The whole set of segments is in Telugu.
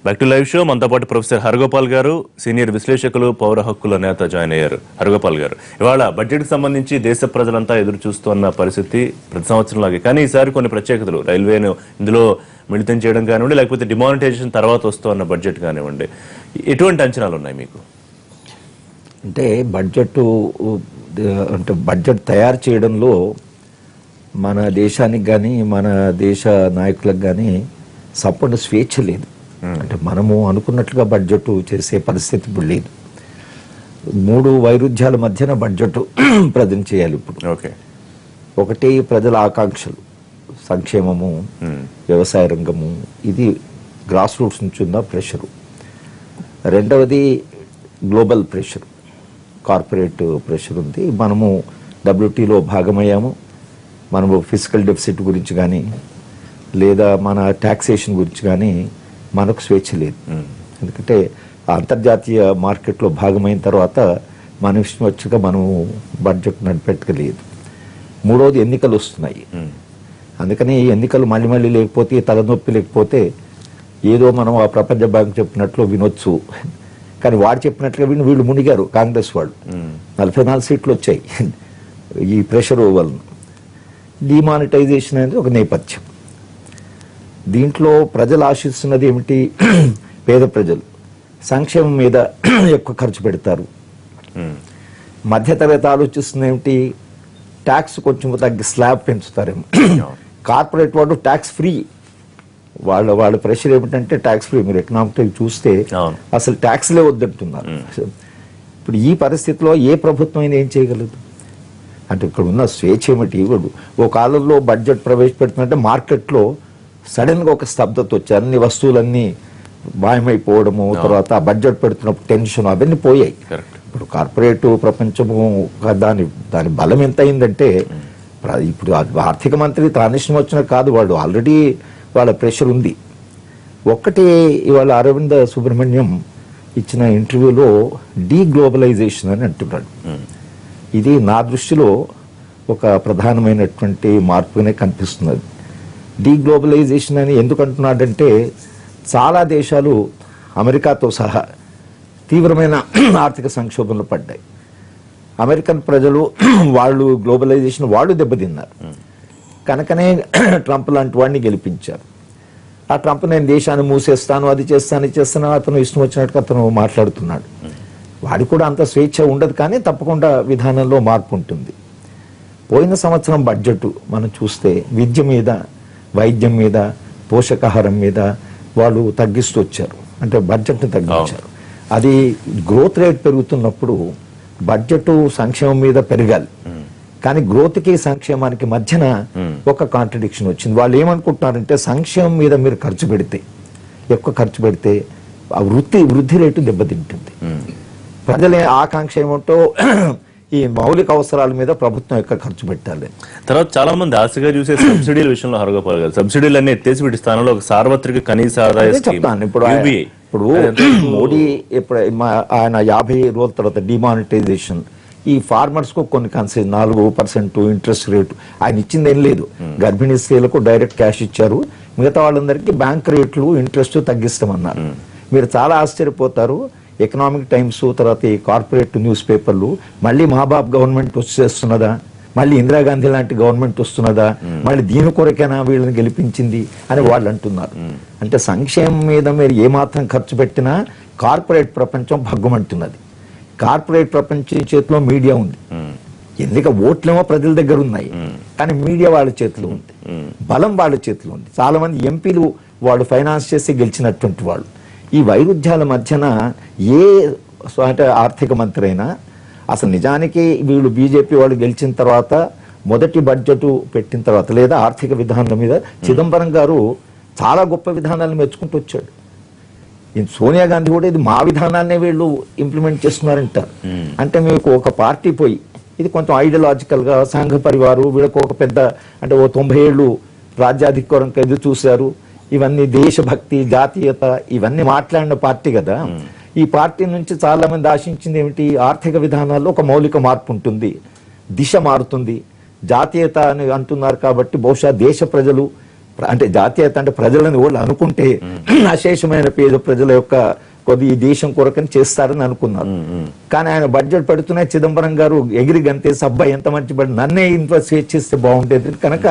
Back to live show. మనతో పాటు ప్రొఫెసర్ హరగోపాల్ గారు, సీనియర్ విశ్లేషకులు, పౌర హక్కుల నేత జాయిన్ అయ్యారు. హరగోపాల్ గారు, ఇవాళ బడ్జెట్కి సంబంధించి దేశ ప్రజలంతా ఎదురు చూస్తున్న పరిస్థితి ప్రతి సంవత్సరంలాగే, కానీ ఈసారి కొన్ని ప్రత్యేకతలు, రైల్వేను ఇందులో మిళితం చేయడం కానివ్వండి, లేకపోతే డిమానిటైజేషన్ తర్వాత వస్తున్న బడ్జెట్ కానివ్వండి, ఎటువంటి అంచనాలు ఉన్నాయి మీకు? అంటే బడ్జెట్ తయారు చేయడంలో మన దేశానికి కానీ మన దేశ నాయకులకు కానీ సంపూర్ణ స్వేచ్ఛ లేదు. అంటే మనము అనుకున్నట్లుగా బడ్జెట్ చేసే పరిస్థితి ఇప్పుడు లేదు. 3 వైరుధ్యాల మధ్యన బడ్జెట్ ప్రజెంట్ చేయాలి ఇప్పుడు. ఒకటి ప్రజల ఆకాంక్షలు, సంక్షేమము, వ్యవసాయ రంగము, ఇది గ్రాస్ రూట్స్ నుంచి ఉన్న ప్రెషరు. రెండవది గ్లోబల్ ప్రెషర్, కార్పొరేట్ ప్రెషర్ ఉంది. మనము WTO భాగమయ్యాము. మనము ఫిజికల్ డెఫిసిట్ గురించి కానీ లేదా మన ట్యాక్సేషన్ గురించి కానీ మనకు స్వేచ్ఛ లేదు. ఎందుకంటే అంతర్జాతీయ మార్కెట్లో భాగమైన తర్వాత మన ఇష్టం వచ్చాక మనము బడ్జెట్ నడిపెట్టలేదు. మూడవది ఎన్నికలు వస్తున్నాయి. అందుకని ఎన్నికలు మళ్ళీ లేకపోతే, తలనొప్పి లేకపోతే ఏదో మనం ఆ ప్రపంచ బ్యాంక్ చెప్పినట్లు వినొచ్చు, కానీ వాడు చెప్పినట్లుగా వీళ్ళు మునిగారు. కాంగ్రెస్ వాళ్ళు 44 సీట్లు వచ్చాయి ఈ ప్రెషర్ వలన. డిమానిటైజేషన్ అనేది ఒక నేపథ్యం. దీంట్లో ప్రజలు ఆశిస్తున్నది ఏమిటి? పేద ప్రజలు సంక్షేమం మీద ఎక్కువ ఖర్చు పెడతారు. మధ్యతరగతి ఆలోచిస్తుంది ఏమిటి? ట్యాక్స్ కొంచెం తగ్గి స్లాబ్ పెంచుతారేమో. కార్పొరేట్ వాడు ట్యాక్స్ ఫ్రీ. వాళ్ళ ప్రెషర్ ఏమిటంటే ట్యాక్స్ ఫ్రీ. మీరు ఎకనామిక్ చూస్తే అసలు ట్యాక్స్లే వద్దంటున్నారు. ఇప్పుడు ఈ పరిస్థితిలో ఏ ప్రభుత్వం అయినా ఏం చేయగలదు? అంటే ఇక్కడ ఉన్న స్వేచ్ఛ ఏమిటి? ఓ కాలంలో బడ్జెట్ ప్రవేశపెడుతుందంటే మార్కెట్లో సడన్గా ఒక స్తబ్దత వచ్చి అన్ని వస్తువులన్నీ మాయమైపోవడము, తర్వాత బడ్జెట్ పెడుతున్నప్పుడు టెన్షన్, అవన్నీ పోయాయి. ఇప్పుడు కార్పొరేట్ ప్రపంచము దాని బలం ఎంత అయిందంటే, ఇప్పుడు ఆర్థిక మంత్రి తానిష్టం వచ్చిన కాదు, వాళ్ళు ఆల్రెడీ వాళ్ళ ప్రెషర్ ఉంది. ఒక్కటి ఇవాళ అరవింద్ సుబ్రహ్మణ్యం ఇచ్చిన ఇంటర్వ్యూలో డీగ్లోబలైజేషన్ అని అంటున్నాడు. ఇది నా దృష్టిలో ఒక ప్రధానమైనటువంటి మార్పుగానే కనిపిస్తున్నది. డీగ్లోబలైజేషన్ అని ఎందుకు అంటున్నాడంటే, చాలా దేశాలు అమెరికాతో సహా తీవ్రమైన ఆర్థిక సంక్షోభంలో పడ్డాయి. అమెరికన్ ప్రజలు వాళ్ళు గ్లోబలైజేషన్ వాళ్ళు దెబ్బతిన్నారు. కనుకనే ట్రంప్ లాంటి వాడిని గెలిపించారు. ఆ ట్రంప్ నేను దేశాన్ని మూసేస్తాను, అది చేస్తాను, అతను ఇష్టం వచ్చినట్టుగా అతను మాట్లాడుతున్నాడు. వాడి కూడా అంత స్వేచ్ఛ ఉండదు, కానీ తప్పకుండా విధానంలో మార్పు ఉంటుంది. పోయిన సంవత్సరం బడ్జెట్ మనం చూస్తే విద్య మీద, వైద్యం మీద, పోషకాహారం మీద వాళ్ళు తగ్గిస్తూ వచ్చారు. అంటే బడ్జెట్ని తగ్గించారు. అది గ్రోత్ రేట్ పెరుగుతున్నప్పుడు బడ్జెట్ సంక్షేమం మీద పెరగాలి, కానీ గ్రోత్కి సంక్షేమానికి మధ్యన ఒక కాంట్రడిక్షన్ వచ్చింది. వాళ్ళు ఏమనుకుంటున్నారంటే, సంక్షేమం మీద మీరు ఎక్కువ ఖర్చు పెడితే ఆ వృద్ధి రేటు దెబ్బతింటుంది. ప్రజల ఆకాంక్ష ఏమంటో ఈ మౌలిక అవసరాల మీద ప్రభుత్వం ఎక్కువ ఖర్చు పెట్టాలి. తర్వాత చాలా మంది ఆశగా చూసే సబ్సిడీల విషయంలో హరగోపాల్ గారు, సబ్సిడీలు అన్ని ఎత్తేసి వీటి స్థానంలో ఒక సార్వత్రిక కనీస ఆదాయ చెప్తాను. ఇప్పుడు మోడీ ఆయన 50 రోజుల తర్వాత డిమానిటైజేషన్, ఈ ఫార్మర్స్ కు కొన్ని కన్సెషన్ 4% ఇంట్రెస్ట్ రేటు ఆయన ఇచ్చింది ఏం లేదు. గర్భిణీ స్త్రీలకు డైరెక్ట్ క్యాష్ ఇచ్చారు. మిగతా వాళ్ళందరికీ బ్యాంక్ రేట్లు ఇంట్రెస్ట్ తగ్గిస్తామన్నారు. మీరు చాలా ఆశ్చర్యపోతారు. ఎకనామిక్ టైమ్స్, తర్వాత ఈ కార్పొరేట్ న్యూస్ పేపర్లు మళ్ళీ మహాబాబ్ గవర్నమెంట్ వచ్చేస్తున్నదా, మళ్ళీ ఇందిరాగాంధీ లాంటి గవర్నమెంట్ వస్తున్నదా, మళ్ళీ దీని కొరకైనా వీళ్ళని గెలిపించింది అని వాళ్ళు అంటున్నారు. అంటే సంక్షేమం మీద మీరు ఏమాత్రం ఖర్చు పెట్టినా కార్పొరేట్ ప్రపంచం భగ్గుమంటున్నది. కార్పొరేట్ ప్రపంచం చేతిలో మీడియా ఉంది. ఎందుక ఓట్లేమో ప్రజల దగ్గర ఉన్నాయి, కానీ మీడియా వాళ్ళ చేతిలో ఉంది, బలం వాళ్ళ చేతిలో ఉంది. చాలా మంది ఎంపీలు వాళ్ళు ఫైనాన్స్ చేసి గెలిచినటువంటి వాళ్ళు. ఈ వైరుధ్యాల మధ్యన ఏ ఆర్థిక మంత్రి అయినా, అసలు నిజానికి వీళ్ళు బీజేపీ వాళ్ళు గెలిచిన తర్వాత మొదటి బడ్జెట్ పెట్టిన తర్వాత, లేదా ఆర్థిక విధానం మీద చిదంబరం గారు చాలా గొప్ప విధానాలను మెచ్చుకుంటూ వచ్చాడు. సోనియా గాంధీ కూడా ఇది మా విధానాన్నే వీళ్ళు ఇంప్లిమెంట్ చేస్తున్నారంటారు. అంటే మీకు ఒక పార్టీ పోయి ఇది కొంచెం ఐడియాలజికల్గా సంఘ పరివారు, వీళ్ళకు ఒక పెద్ద అంటే 90 ఏళ్ళు రాజ్యాధికారంకి ఎదురు చూశారు, ఇవన్నీ దేశభక్తి, జాతీయత, ఇవన్నీ మాట్లాడిన పార్టీ కదా. ఈ పార్టీ నుంచి చాలా మంది ఆశించింది ఏమిటి? ఆర్థిక విధానాల్లో ఒక మౌలిక మార్పు ఉంటుంది, దిశ మారుతుంది, జాతీయత అని అంటున్నారు. కాబట్టి బహుశా దేశ ప్రజలు అంటే జాతీయత అంటే ప్రజలని వాళ్ళు అనుకుంటే అశేషమైన పేద ప్రజల యొక్క కొద్ది ఈ దేశం కొరకని చేస్తారని అనుకున్నారు. కానీ ఆయన బడ్జెట్ పెడుతూనే చిదంబరం గారు ఎగిరి గంతేసి అబ్బాయి ఎంత మంచి నన్నే ఇంత చేస్తే బాగుండేది కనుక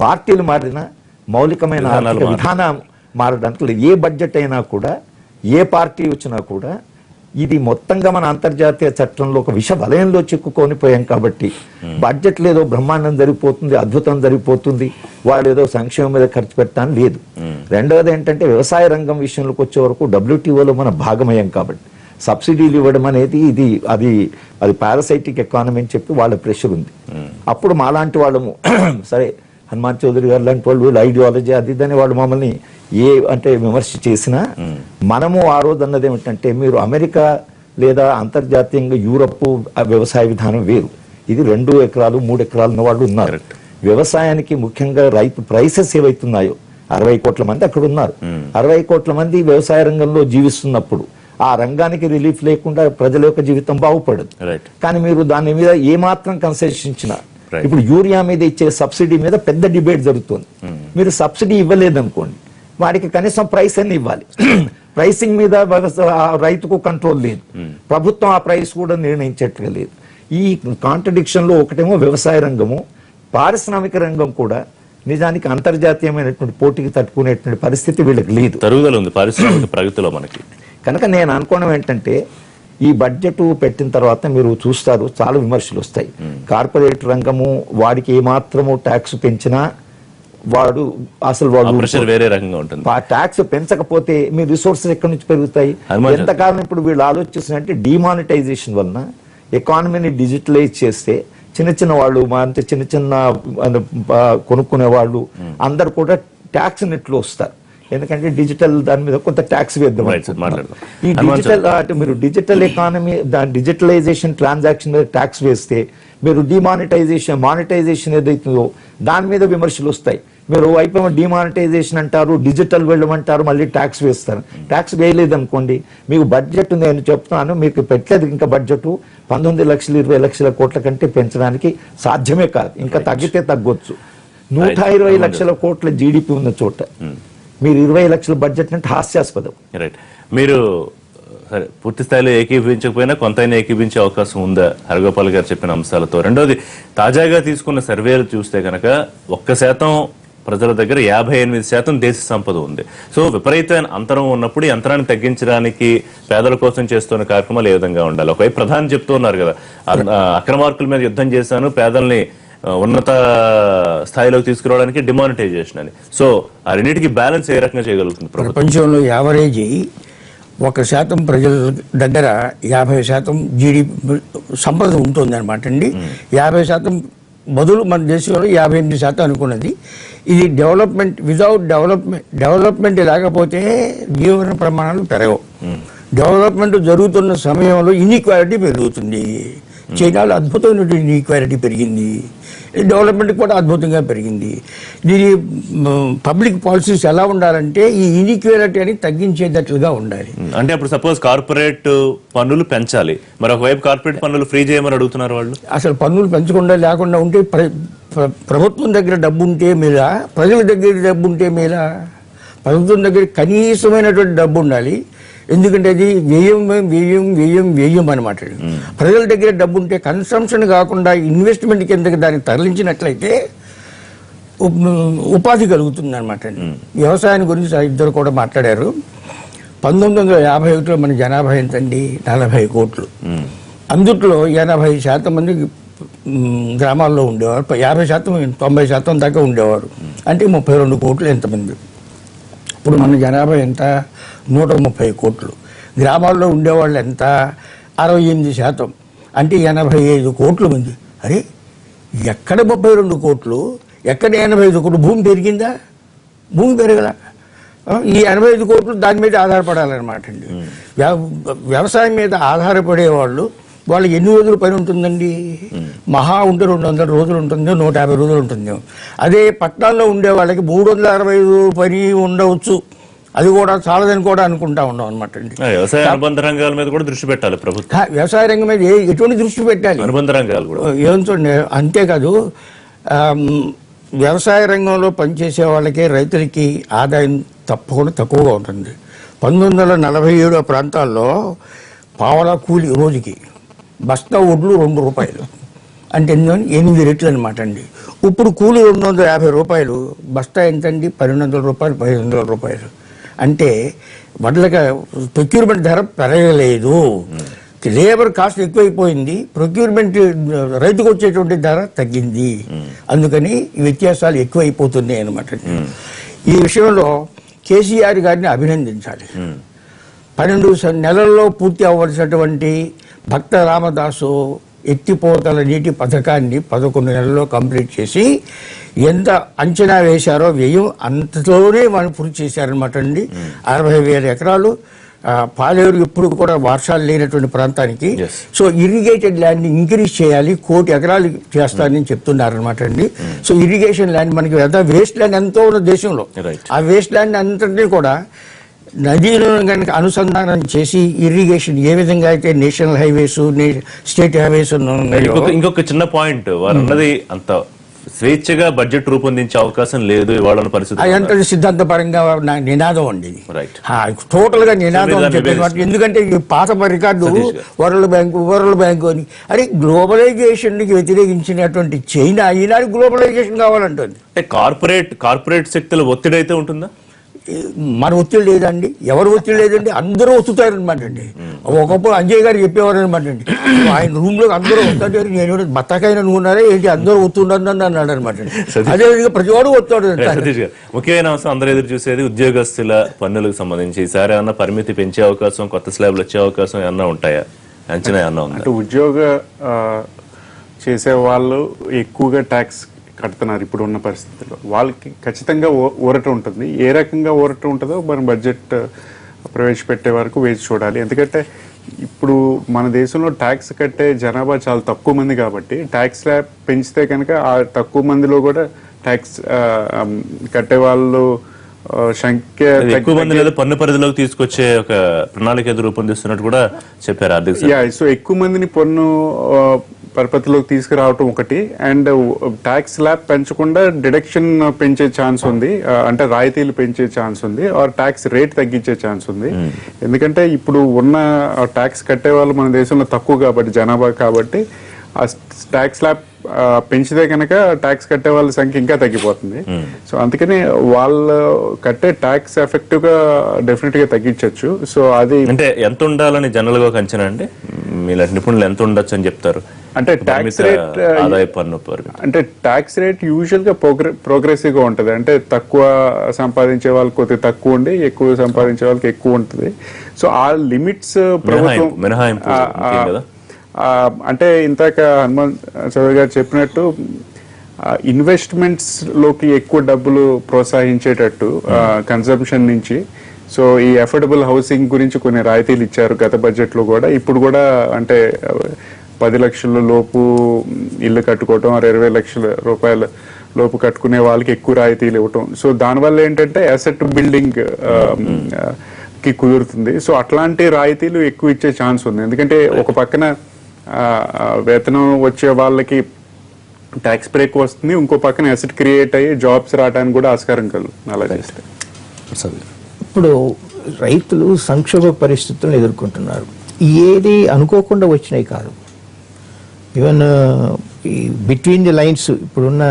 పార్టీలు మారిన మౌలికమైన ఆర్థిక విధానం మారడానికి లేదు. ఏ బడ్జెట్ అయినా కూడా ఏ పార్టీ వచ్చినా కూడా ఇది మొత్తంగా మన అంతర్జాతీయ చట్టంలో ఒక విష వలయంలో చిక్కుకొని పోయాం కాబట్టి బడ్జెట్ లేదో బ్రహ్మాండం జరిగిపోతుంది, అద్భుతం జరిగిపోతుంది, వాళ్ళు ఏదో సంక్షేమం మీద ఖర్చు పెట్టాలని లేదు. రెండవది ఏంటంటే వ్యవసాయ రంగం విషయంలోకి వచ్చే వరకు WTOలో మన భాగమయ్యాం కాబట్టి సబ్సిడీలు ఇవ్వడం అనేది అది పారాసైటిక్ ఎకానమీ అని చెప్పి వాళ్ళ ప్రెషర్ ఉంది. అప్పుడు మాలాంటి వాళ్ళము సరే హనుమాన్ చౌదరి గారు లాంటి వాళ్ళు ఐడియాలజీ అది ఇదని వాళ్ళు మమ్మల్ని అంటే విమర్శ చేసినా మనము ఆ రోజు అన్నది ఏమిటంటే మీరు అమెరికా లేదా అంతర్జాతీయంగా యూరప్ వ్యవసాయ విధానం వేరు, ఇది 2 ఎకరాలు 3 ఎకరాలు ఉన్న వాళ్ళు ఉన్నారు. వ్యవసాయానికి ముఖ్యంగా రైతు ప్రైసెస్ ఏవైతున్నాయో 60 కోట్ల మంది అక్కడ ఉన్నారు. 60 కోట్ల మంది వ్యవసాయ రంగంలో జీవిస్తున్నప్పుడు ఆ రంగానికి రిలీఫ్ లేకుండా ప్రజల యొక్క జీవితం బాగుపడదు. కానీ మీరు దాని మీద ఏమాత్రం కన్సెషన్ ఇచ్చినా ఇప్పుడు యూరియా మీద ఇచ్చే సబ్సిడీ మీద పెద్ద డిబేట్ జరుగుతుంది. మీరు సబ్సిడీ ఇవ్వలేదనుకోండి వాడికి కనీసం ప్రైస్ అని ఇవ్వాలి. ప్రైసింగ్ మీద రైతుకు కంట్రోల్ లేదు, ప్రభుత్వం ఆ ప్రైస్ కూడా నిర్ణయించట్లేదు లేదు. ఈ కాంట్రడిక్షన్ లో ఒకటేమో వ్యవసాయ రంగము, పారిశ్రామిక రంగం కూడా నిజానికి అంతర్జాతీయమైనటువంటి పోటీకి తట్టుకునేటువంటి పరిస్థితి వీళ్ళకి లేదు. తరుగుదల ఉంది పారిశ్రామిక ప్రగతిలో మనకి. కనుక నేను అనుకోవడం ఏంటంటే ఈ బడ్జెట్ పెట్టిన తర్వాత మీరు చూస్తారు చాలా విమర్శలు వస్తాయి. కార్పొరేట్ రంగము వాడికి ఏమాత్రము ట్యాక్స్ పెంచినా వాడు వేరే రకంగా ఉంటుంది. ట్యాక్స్ పెంచకపోతే మీ రిసోర్సెస్ ఎక్కడి నుంచి పెరుగుతాయి? ఎంతకాలం ఇప్పుడు వీళ్ళు ఆలోచిస్తున్నారంటే డిమానిటైజేషన్ వలన ఎకానమీని డిజిటలైజ్ చేస్తే చిన్న వాళ్ళు అంటే చిన్న కొనుక్కునే వాళ్ళు అందరు కూడా ట్యాక్స్ నెట్లో వస్తారు. ఎందుకంటే డిజిటల్ దాని మీద కొంత ట్యాక్స్ వేద్దాం. ఈ డిజిటల్ అంటే మీరు డిజిటల్ ఎకానమీ దాని డిజిటలైజేషన్ ట్రాన్సాక్షన్ మీద ట్యాక్స్ వేస్తే మీరు మానిటైజేషన్ ఏదైతుందో దాని మీద విమర్శలు వస్తాయి. మీరు వైపు డిమానిటైజేషన్ అంటారు, డిజిటల్ వెళ్ళమంటారు, మళ్ళీ ట్యాక్స్ వేస్తారు. ట్యాక్స్ వేయలేదు అనుకోండి మీకు బడ్జెట్ నేను చెప్తున్నాను మీకు పెట్టలేదు ఇంకా బడ్జెట్ 19 లక్షలు 20 లక్షల కోట్ల కంటే పెంచడానికి సాధ్యమే కాదు. ఇంకా తగ్గితే తగ్గొచ్చు. 120 లక్షల కోట్ల జీడిపి ఉన్న చోట మీరు 20 లక్షల బడ్జెట్ అంటే హాస్యాస్పదం. రైట్. మీరు సరే పూర్తి స్థాయిలో ఏకీభవించకపోయినా కొంతైనా ఏకీభించే అవకాశం ఉందా హరగోపాల్ గారు చెప్పిన అంశాలతో? రెండోది తాజాగా తీసుకున్న సర్వేలు చూస్తే కనుక 1% ప్రజల దగ్గర 58% దేశ సంపద ఉంది. సో విపరీతమైన అంతరం ఉన్నప్పుడు ఈ అంతరాన్ని తగ్గించడానికి పేదల కోసం చేస్తున్న కార్యక్రమాలు ఏ విధంగా ఉండాలి? ఒకవైపు ప్రధాని చెప్తూ ఉన్నారు కదా అక్రమార్కుల మీద యుద్ధం చేశాను, పేదల్ని ఉన్నత స్థాయిలోకి తీసుకురావడానికి డిమానిటైజేషన్ అని. సో ఆ రెండింటికి బ్యాలెన్స్ ఏ రకంగా చేయగలుగుతుంది? ప్రపంచంలో యావరేజీ 1% ప్రజల దగ్గర 50% జీడిపి సంపద ఉంటుంది అనమాట అండి. 50% బదులు మన దేశంలో 58% అనుకున్నది. ఇది డెవలప్మెంట్ వితౌట్ డెవలప్మెంట్ లేకపోతే జీవన ప్రమాణాలు పెరగవు. డెవలప్మెంట్ జరుగుతున్న సమయంలో ఇన్ఈక్వాలిటీ పెరుగుతుంది. చైనాలో అద్భుతమైనటువంటి ఇన్ఈక్వాలిటీ పెరిగింది, డెవలప్మెంట్ కూడా అద్భుతంగా పెరిగింది. దీని పబ్లిక్ పాలసీస్ ఎలా ఉండాలంటే ఈ ఇన్ఈక్వాలిటీ అని తగ్గించేటట్లుగా ఉండాలి. అంటే అప్పుడు సపోజ్ కార్పొరేట్ పన్నులు పెంచాలి, మరొకవైపు కార్పొరేట్ పన్నులు ఫ్రీ చేయమని అడుగుతున్నారు వాళ్ళు. అసలు పన్నులు పెంచకుండా లేకుండా ఉంటే ప్రభుత్వం దగ్గర డబ్బు ఉంటే మేలా, ప్రజల దగ్గర డబ్బు ఉంటే మేలా? ప్రభుత్వం దగ్గర కనీసమైనటువంటి డబ్బు ఉండాలి. ఎందుకంటే అది వ్యయం అనమాట. ప్రజల దగ్గర డబ్బు ఉంటే కన్సంప్షన్ కాకుండా ఇన్వెస్ట్మెంట్ కిందకి దాన్ని తరలించినట్లయితే ఉపాధి కలుగుతుంది అనమాట. వ్యవసాయం గురించి ఇద్దరు కూడా మాట్లాడారు. 1951లో మన జనాభా ఎంతండి? 40 కోట్లు. అందుట్లో 80% మంది గ్రామాల్లో ఉండేవారు, 50% 90% దాకా ఉండేవారు. అంటే 32 కోట్లు ఎంతమంది? ఇప్పుడు మన జనాభా ఎంత? 130 కోట్లు. గ్రామాల్లో ఉండేవాళ్ళు ఎంత? 68%. అంటే 85 కోట్ల మంది. అరే ఎక్కడ 32 కోట్లు, ఎక్కడ 85 కోట్లు? భూమి పెరిగిందా? భూమి పెరగల. ఈ 85 కోట్లు దాని మీద ఆధారపడాలన్నమాట అండి. వ్యవసాయం మీద ఆధారపడేవాళ్ళు వాళ్ళు ఎన్ని రోజులు పని ఉంటుందండి? మహా ఉంటే 200 రోజులు ఉంటుంది, 150 రోజులు ఉంటుంది. అదే పట్టణాల్లో ఉండే వాళ్ళకి 365 పని ఉండవచ్చు. అది కూడా చాలదని కూడా అనుకుంటా ఉన్నాం అనమాట అండి. వ్యవసాయ అనుబంధ రంగాల మీద కూడా దృష్టి పెట్టాలి ప్రభుత్వం. వ్యవసాయ రంగం మీద ఎటువంటి దృష్టి పెట్టాలి? అనుబంధ రంగాలు కూడా ఏం చూడండి. అంతేకాదు వ్యవసాయ రంగంలో పనిచేసే వాళ్ళకి రైతులకి ఆదాయం తప్పకుండా తక్కువగా ఉంటుంది. 1947 ప్రాంతాల్లో పావలా కూలి రోజుకి, బస్తా ఒడ్లు 2 రూపాయలు, అంటే 8 రెట్లు అనమాట అండి. ఇప్పుడు కూలి 250 రూపాయలు, బస్తా ఎంతండి? 1200 రూపాయలు, 1500 రూపాయలు. అంటే వడ్లకి ప్రొక్యూర్మెంట్ ధర పెరగలేదు, లేబర్ కాస్ట్ ఎక్కువైపోయింది, ప్రొక్యూర్మెంట్ రైతుకు వచ్చేటువంటి ధర తగ్గింది. అందుకని ఈ వ్యత్యాసాలు ఎక్కువైపోతున్నాయి అనమాట. ఈ విషయంలో కేసీఆర్ గారిని అభినందించాలి. 12 నెలల్లో పూర్తి అవ్వాల్సినటువంటి భక్త రామదాసు ఎత్తిపోతల నీటి పథకాన్ని 11 నెలల్లో కంప్లీట్ చేసి ఎంత అంచనా వేశారో వ్యయం అంతలోనే మనం పూర్తి చేశారనమాట అండి. 60,000 ఎకరాలు పాలేరు ఇప్పుడు కూడా వర్షాలు లేనటువంటి ప్రాంతానికి. సో ఇరిగేటెడ్ ల్యాండ్ ఇంక్రీజ్ చేయాలి, 1 కోటి ఎకరాలు చేస్తారని చెప్తున్నారనమాట అండి. సో ఇరిగేషన్ ల్యాండ్ మనకి వేస్ట్ ల్యాండ్ ఎంతో ఉన్న దేశంలో, ఆ వేస్ట్ ల్యాండ్ అంతటినీ కూడా నదీలను కనుక అనుసంధానం చేసి ఇరిగేషన్ ఏ విధంగా అయితే నేషనల్ హైవేస్, స్టేట్ హైవేస్ ఇంకొక చిన్న పాయింట్, వారు అన్నది అంత స్వేచ్ఛగా బడ్జెట్ రూపొందించే అవకాశం లేదు ఇవాళ పరిస్థితి. అదంతా సిద్ధాంతపరంగా నినాదం అండి, టోటల్ గా నినాదం చెప్పేది. ఎందుకంటే ఈ పాత రికార్డు వరల్డ్ బ్యాంకు అని. అరే గ్లోబలైజేషన్ కి వ్యతిరేకించినటువంటి చైనా ఈనాడు గ్లోబలైజేషన్ కావాలంటుంది. అంటే కార్పొరేట్ శక్తుల ఒత్తిడి అయితే ఉంటుందా? మన ఒత్తిడి లేదండి, ఎవరు ఒత్తిడి లేదండి, అందరూ వస్తుంటారనమాట అండి. ఒకప్పుడు అంజయ్ గారు చెప్పేవారు అనమాట అండి, ఆయన రూమ్ లో అందరూ వస్తాడు, నేను బత్తకైనా నువ్వున్నారా ఏంటి అందరూ వస్తుండని అన్నాడు అనమాట అండి. అదేవిధంగా ప్రతివాడు వస్తాడు. ముఖ్యమైన అంశం అందరూ ఎదురు చూసేది ఉద్యోగస్తుల పన్నులకు సంబంధించి. ఈసారి ఏమన్నా పరిమితి పెంచే అవకాశం, కొత్త స్లాబ్లు వచ్చే అవకాశం ఏమన్నా ఉంటాయా? అంచనా ఏమన్నా ఉందా? అంటే ఉద్యోగ చేసే వాళ్ళు ఎక్కువగా ట్యాక్స్ కడుతున్నారు ఇప్పుడు ఉన్న పరిస్థితుల్లో. వాళ్ళకి ఖచ్చితంగా ఊరట ఉంటుంది. ఏ రకంగా ఊరట ఉంటుందో మనం బడ్జెట్ ప్రవేశపెట్టే వరకు వేచి చూడాలి. ఎందుకంటే ఇప్పుడు మన దేశంలో ట్యాక్స్ కట్టే జనాభా చాలా తక్కువ మంది కాబట్టి ట్యాక్స్ స్లాబ్ పెంచితే కనుక ఆ తక్కువ మందిలో కూడా ట్యాక్స్ కట్టే వాళ్ళు సంఖ్య ఎక్కువ మంది పన్ను పరిధిలోకి తీసుకొచ్చే ఒక ప్రణాళిక రూపొందిస్తున్నట్టు కూడా చెప్పారు ఆర్థిక. సో ఎక్కువ మందిని పన్ను పరపతిలోకి తీసుకురావటం ఒకటి, అండ్ ట్యాక్స్ స్లాబ్ పెంచకుండా డిడక్షన్ పెంచే ఛాన్స్ ఉంది, అంటే రాయితీలు పెంచే ఛాన్స్ ఉంది, ఆర్ ట్యాక్స్ రేట్ తగ్గించే ఛాన్స్ ఉంది. ఎందుకంటే ఇప్పుడు ఉన్న ట్యాక్స్ కట్టే వాళ్ళు మన దేశంలో తక్కువ కాబట్టి, జనాభా కాబట్టి, ఆ ట్యాక్స్ స్లాబ్ పెంచితే కనుక ట్యాక్స్ కట్టే వాళ్ళ సంఖ్య ఇంకా తగ్గిపోతుంది. సో అందుకని వాళ్ళు కట్టే ట్యాక్స్ ఎఫెక్టివ్ గా డెఫినెట్ గా తగ్గించవచ్చు. సో అది అంటే ఎంత ఉండాలని జనరల్ గా ఒక అంచనా అండి, మీలాంటి నిపుణులు ఎంత ఉండొచ్చు అని చెప్తారు? అంటే ట్యాక్స్ రేట్, ఆదాయ పన్ను అంటే ట్యాక్స్ రేట్ యూజువల్ గా ప్రోగ్రెసివ్ గా ఉంటది. అంటే తక్కువ సంపాదించే వాళ్ళకి కొద్దిగా తక్కువ ఉండి, ఎక్కువ సంపాదించే వాళ్ళకి ఎక్కువ ఉంటుంది. సో ఆ లిమిట్స్ ప్రభుత్వం మినహాయింపు కదా. అంటే ఇందాక హనుమాన్ చౌదరి గారు చెప్పినట్టు ఇన్వెస్ట్మెంట్స్ లోకి ఎక్కువ డబ్బులు ప్రోత్సహించేటట్టు కన్సంప్షన్ నుంచి. సో ఈ అఫోర్డబుల్ హౌసింగ్ గురించి కొన్ని రాయితీలు ఇచ్చారు గత బడ్జెట్ లో కూడా. ఇప్పుడు కూడా అంటే 10 లక్షల లోపు ఇల్లు కట్టుకోవటం, 20 లక్షల రూపాయల లోపు కట్టుకునే వాళ్ళకి ఎక్కువ రాయితీలు ఇవ్వటం. సో దానివల్ల ఏంటంటే అసెట్ బిల్డింగ్ కి కుదురుతుంది. సో అట్లాంటి రాయితీలు ఎక్కువ ఇచ్చే ఛాన్స్ ఉంది. ఎందుకంటే ఒక పక్కన వేతనం వచ్చే వాళ్ళకి ట్యాక్స్ బ్రేక్ వస్తుంది, ఇంకో పక్కన అసెట్ క్రియేట్ అయ్యి జాబ్స్ రావడానికి కూడా ఆస్కారం కలుగు అలా చేస్తే. ఇప్పుడు రైతులు సంక్షోభ పరిస్థితులను ఎదుర్కొంటున్నారు. ఏది అనుకోకుండా వచ్చినాయి కాదు. ఈవెన్ ఈ బిట్వీన్ ది లైన్స్ ఇప్పుడున్న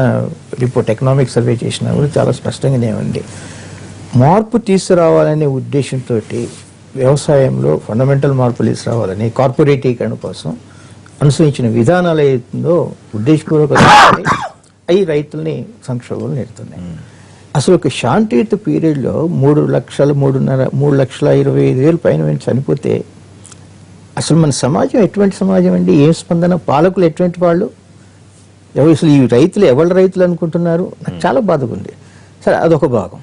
రిపోర్ట్ ఎకనామిక్ సర్వే చేసినా కూడా చాలా స్పష్టంగానే ఉంది. మార్పు తీసుకురావాలనే ఉద్దేశంతో వ్యవసాయంలో ఫండమెంటల్ మార్పులు తీసుకురావాలని కార్పొరేటీకరణ కోసం అనుసరించిన విధానాలు ఏదో ఉద్దేశపూర్వక అవి రైతుల్ని సంక్షోభంలో నెడుతున్నాయి. అసలు ఒక శాంతియుత పీరియడ్లో 3,25,000 పైన చనిపోతే అసలు మన సమాజం ఎటువంటి సమాజం అండి? ఏం స్పందన? పాలకులు ఎటువంటి వాళ్ళు? అసలు ఈ రైతులు ఎవరి రైతులు అనుకుంటున్నారు? నాకు చాలా బాధగా ఉంది. సరే, అదొక భాగం.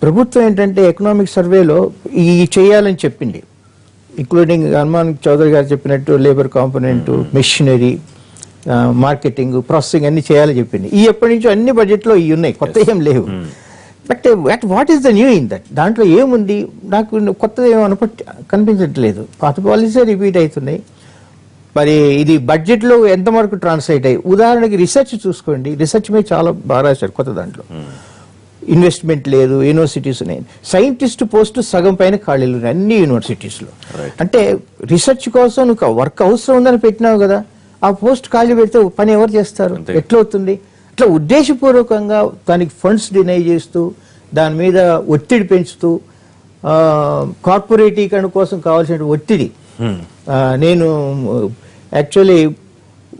ప్రభుత్వం ఏంటంటే ఎకనామిక్ సర్వేలో ఈ చేయాలని చెప్పింది, ఇంక్లూడింగ్ హనుమాన్ చౌదరి గారు చెప్పినట్టు labour component, machinery, marketing, processing అన్ని చేయాలని చెప్పింది. ఈ ఎప్పటి నుంచో అన్ని బడ్జెట్లో ఇవి ఉన్నాయి, కొత్త ఏం లేవు. But what is the new in that? దాంట్లో ఏముంది? నాకు కొత్తది ఏమో కనిపించట్లేదు. పాత పాలసీ రిపీట్ అవుతున్నాయి. మరి ఇది బడ్జెట్ లో ఎంత వరకు ట్రాన్స్లేట్ అయ్యి, ఉదాహరణకి రీసెర్చ్ చూసుకోండి, రీసెర్చ్ మీద చాలా బాగా రాశారు కొత్త దాంట్లో. ఇన్వెస్ట్మెంట్ లేదు, యూనివర్సిటీస్ ఉన్నాయి, సైంటిస్ట్ పోస్ట్ సగం పైన ఖాళీలు ఉన్నాయి అన్ని యూనివర్సిటీస్ లో. అంటే రీసెర్చ్ కోసం నువ్వు వర్క్ అవసరం ఉందని పెట్టినావు కదా, ఆ పోస్ట్ ఖాళీ పెడితే పని ఎవరు చేస్తారు, ఎట్లా అవుతుంది? అట్లా ఉద్దేశపూర్వకంగా దానికి ఫండ్స్ డినై చేస్తూ, దాని మీద ఒత్తిడి పెంచుతూ, కార్పొరేటీకరణ కోసం కావాల్సిన ఒత్తిడి. నేను యాక్చువల్లీ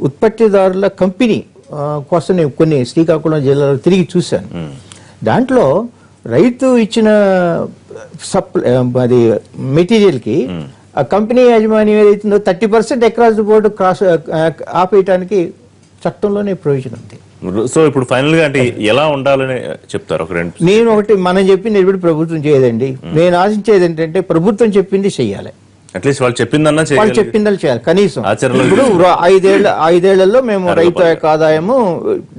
ఉత్పత్తిదారుల కంపెనీ కోసం నేను కొన్ని శ్రీకాకుళం జిల్లాలో తిరిగి చూశాను. దాంట్లో రైతు ఇచ్చిన అది మెటీరియల్కి ఆ కంపెనీ యాజమాన్యం ఏదైతుందో 30% అక్రాస్ ది బోర్డు క్రాస్ ఆపేయటానికి చట్టంలోనే ప్రొవిజన్ ఉంది. సో ఇప్పుడు ఫైనల్ గా అంటే ఎలా ఉండాలని చెప్తారు? ఒక రెండు నేను ఒకటి, మనం చెప్పింది ఎప్పుడు ప్రభుత్వం చేయదండి. నేను ఆశించేది ఏంటంటే ప్రభుత్వం చెప్పింది చెయ్యాలి, అట్లీస్ట్ వాళ్ళు చెప్పిందన్నా వాళ్ళు చెప్పిందని చేయాలి. కనీసం ఆచరణలో ఇప్పుడు 5 ఏళ్లలో మేము రైతు యొక్క ఆదాయము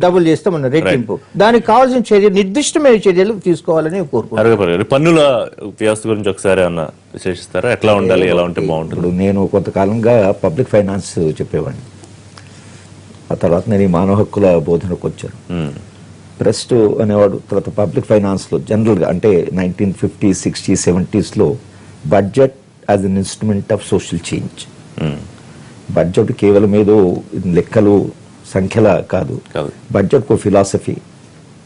డబుల్ చేస్తామన్న రెట్టింపు, దానికి కావాల్సిన చర్య, నిర్దిష్టమైన చర్యలు తీసుకోవాలని కోరుకుంటున్నాను. పన్నుల వ్యవస్థ గురించి ఒకసారి అన్న విశేషిస్తారా? ఎట్లా ఉండాలి, ఎలా ఉంటే బాగుంటుంది? ఇప్పుడు నేను కొంతకాలంగా పబ్లిక్ ఫైనాన్స్ చెప్పేవాడిని, ఆ తర్వాత నేను ఈ మానవ హక్కుల బోధనకు వచ్చాను. ప్రెస్ట్ అనేవాడు తర్వాత పబ్లిక్ ఫైనాన్స్లో జనరల్గా అంటే 1950s, 60s, 70s budget as an instrument of social change. Budget కేవలం ఏదో లెక్కలు సంఖ్యల కాదు, బడ్జెట్కు ఫిలాసఫీ,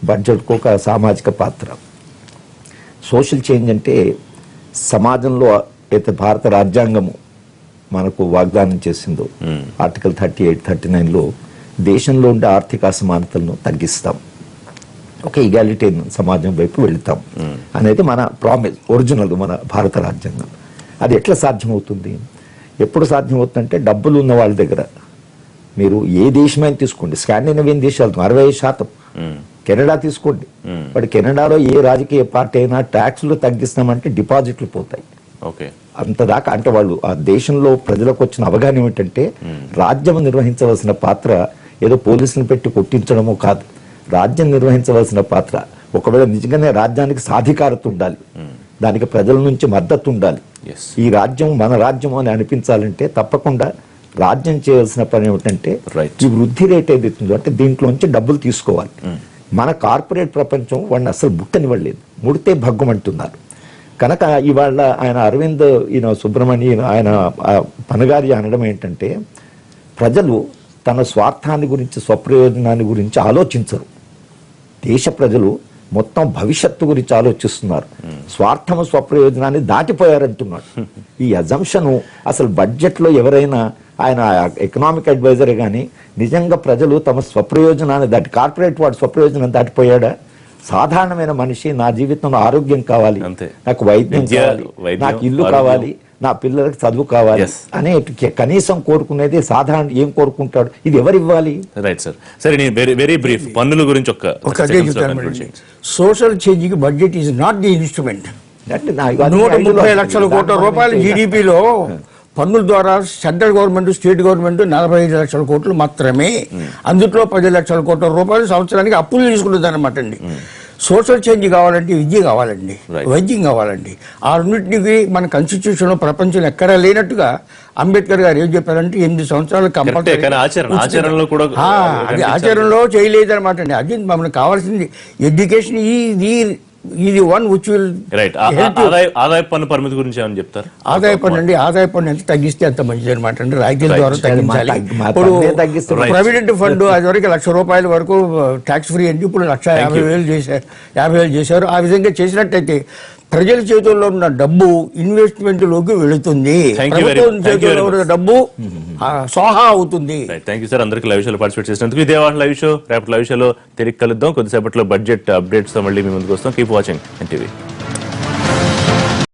బడ్జెట్కు ఒక సామాజిక పాత్ర. సోషల్ చేంజ్ అంటే సమాజంలో అయితే భారత రాజ్యాంగము మనకు వాగ్దానం చేసిందో ఆర్టికల్ 38, 39లో దేశంలో ఉండే ఆర్థిక అసమానతలను తగ్గిస్తాం, ఒక ఈగాలిటేరియన్ సమాజం వైపు వెళుతాం అనేది మన ప్రామిస్, ఒరిజినల్ మన భారత రాజ్యాంగం. అది ఎట్లా సాధ్యమవుతుంది? ఎప్పుడు సాధ్యమవుతుందంటే డబ్బులు ఉన్న వాళ్ళ దగ్గర, మీరు ఏ దేశమైనా తీసుకోండి, స్కాండినేవియన్ దేశాలు 65%, కెనడా తీసుకోండి, బట్ కెనడాలో ఏ రాజకీయ పార్టీ అయినా ట్యాక్స్లు తగ్గిస్తామంటే డిపాజిట్లు పోతాయి. అంతదాకా అంటే వాళ్ళు ఆ దేశంలో ప్రజలకు వచ్చిన అవగాహన ఏమిటంటే రాజ్యం నిర్వహించవలసిన పాత్ర ఏదో పోలీసులను పెట్టి కొట్టించడమో కాదు, రాజ్యం నిర్వహించవలసిన పాత్ర ఒకవేళ నిజంగానే రాజ్యానికి సాధికారత ఉండాలి, దానికి ప్రజల నుంచి మద్దతు ఉండాలి. ఈ రాజ్యం మన రాజ్యం అని అనిపించాలంటే తప్పకుండా రాజ్యం చేయాల్సిన పని ఏమిటంటే ఈ వృద్ధి రేట్ ఏదైతుందో అంటే దీంట్లోంచి డబ్బులు తీసుకోవాలి. మన కార్పొరేట్ ప్రపంచం వాడిని అసలు ముట్టనివ్వలేదు, ముడితే భగ్గమంటున్నారు. కనుక ఇవాళ ఆయన అరవింద్ సుబ్రహ్మణ్యం ఆయన పనగారి అనడం ఏంటంటే ప్రజలు తన స్వార్థాన్ని గురించి, స్వప్రయోజనాన్ని గురించి ఆలోచించరు. దేశ ప్రజలు మొత్తం భవిష్యత్తు గురించి ఆలోచిస్తున్నారు, స్వార్థము స్వప్రయోజనాన్ని దాటిపోయారంటున్నాడు. ఈ అజంప్షను అసలు బడ్జెట్లో ఎవరైనా ఆయన ఎకనామిక్ అడ్వైజరే కానీ నిజంగా ప్రజలు తమ స్వప్రయోజనాన్ని దాటి, కార్పొరేట్ వాడు స్వప్రయోజనం దాటిపోయాడా? సాధారణమైన మనిషి నా జీవితంలో ఆరోగ్యం కావాలి, నాకు వైద్యం కావాలి, నాకు ఇల్లు కావాలి, నా పిల్లలకు చదువు కావాలి అనే కనీసం కోరుకునేది సాధారణ ఏం కోరుకుంటాడు? ఇది ఎవరు ఇవ్వాలి? Right sir. సరే, వెరీ బ్రీఫ్ పన్నుల గురించి సోషల్ చేంజ్ కి budget is not the instrument. 130 లక్షల కోట్ల రూపాయలు జీడిపిలో పన్నుల ద్వారా సెంట్రల్ గవర్నమెంట్, స్టేట్ గవర్నమెంట్ 45 లక్షల కోట్లు మాత్రమే, అందులో 10 లక్షల కోట్ల రూపాయలు సంవత్సరానికి అప్పులు తీసుకుంటుంది అనమాట అండి. సోషల్ చేంజ్ కావాలంటే విద్య కావాలండి, వైద్యం కావాలండి. ఆ రెండింటికి మన కాన్స్టిట్యూషన్ లో ప్రపంచంలో ఎక్కడా లేనట్టుగా అంబేద్కర్ గారు ఏం చెప్పారంటే 8 సంవత్సరాలు కంపల్సరీ, అది ఆచరణలో చేయలేదు అనమాట అండి. అది మనకు కావాల్సింది ఎడ్యుకేషన్. ఇది వన్ విచ్ విల్ ఆదాయ పన్ను పరిమితి గురించి ఏమని చెప్తారు? ఆదాయ పన్ను అండి, ఆదాయ పన్ను ఎంత తగ్గిస్తే అంత మంచిది అనమాట అండి. రాయితీల ద్వారా తగ్గించాలి. ఇప్పుడు ప్రావిడెంట్ ఫండ్ అది వరకు ₹1,00,000 వరకు ట్యాక్స్ ఫ్రీ అండి, ఇప్పుడు 1,50,000 చేశారు. ఆ విధంగా చేసినట్టయితే ప్రజల చేతుల్లో ఉన్న డబ్బు ఇన్వెస్ట్మెంట్ లోకి వెళుతుంది, ప్రభుత్వం చేతుల్లో ఉన్న డబ్బు సోహా అవుతుంది. థ్యాంక్ యూ సార్, అందరికీ లైవ్ షోలో పార్టిసిపేట్ చేసినందుకు. ఇదే వాళ్ళ లైవ్ షో. రేపటి లైవ్ షోలో తిరిగి కలుద్దాం. కొద్దిసేపట్లో బడ్జెట్ అప్డేట్స్ తో మళ్ళీ మీ ముందుకు వస్తాం. Keep watching NTV.